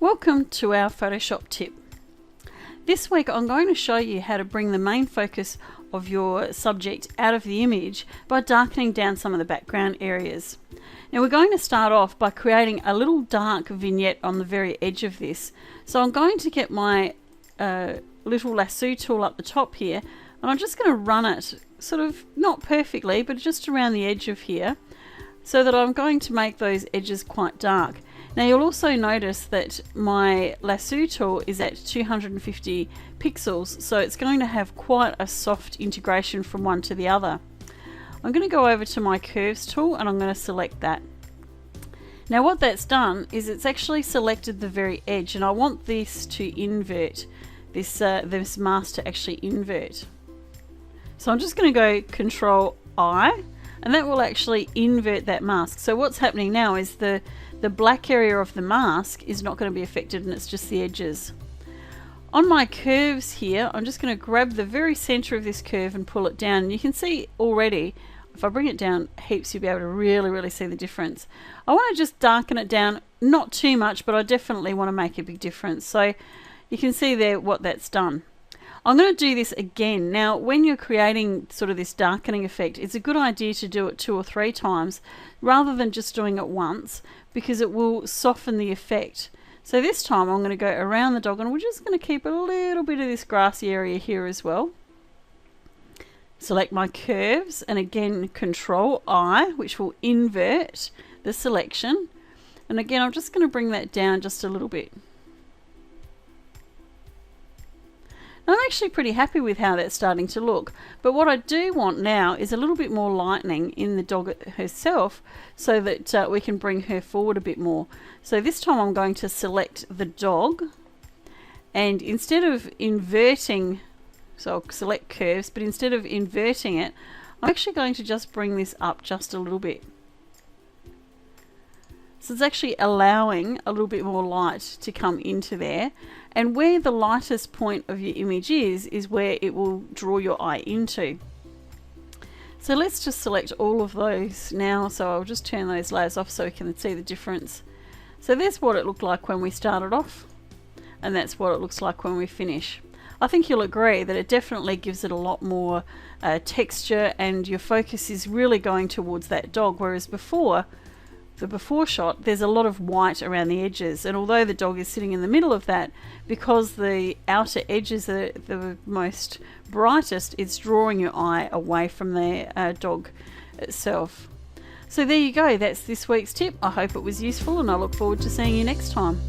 Welcome to our Photoshop tip. This week I'm going to show you how to bring the main focus of your subject out of the image by darkening down some of the background areas. Now we're going to start off by creating a little dark vignette on the very edge of this. So I'm going to get my little lasso tool up the top here, and I'm just going to run it sort of not perfectly but just around the edge of here, so that I'm going to make those edges quite dark. Now you'll also notice that my lasso tool is at 250 pixels, so it's going to have quite a soft integration from one to the other. I'm going to go over to my curves tool and I'm going to select that. Now what that's done is it's actually selected the very edge, and I want this to invert, this mask to actually invert. So I'm just going to go Control I, and that will actually invert that mask. So what's happening now is the black area of the mask is not going to be affected, and it's just the edges. On my curves here, I'm just going to grab the very center of this curve and pull it down. And you can see already, if I bring it down heaps, you'll be able to really see the difference. I want to just darken it down, not too much, but I definitely want to make a big difference. So you can see there what that's done. I'm going to do this again. Now when you're creating sort of this darkening effect, it's a good idea to do it 2 or 3 times rather than just doing it once, because it will soften the effect. So this time I'm going to go around the dog, and we're just going to keep a little bit of this grassy area here as well. Select my curves and again Control I, which will invert the selection, and again I'm just going to bring that down just a little bit. I'm actually pretty happy with how that's starting to look, but what I do want now is a little bit more lightening in the dog herself, so that we can bring her forward a bit more. So this time I'm going to select the dog, and instead of inverting, so I'll select curves, but instead of inverting it, I'm actually going to just bring this up just a little bit. So it's actually allowing a little bit more light to come into there, and where the lightest point of your image is where it will draw your eye into. So let's just select all of those now. So I'll just turn those layers off so we can see the difference. So there's what it looked like when we started off, and that's what it looks like when we finish. I think you'll agree that it definitely gives it a lot more texture, and your focus is really going towards that dog, whereas before, the before shot, there's a lot of white around the edges, and although the dog is sitting in the middle of that, because the outer edges are the most brightest, it's drawing your eye away from the dog itself. So there you go, that's this week's tip. I hope it was useful, and I look forward to seeing you next time.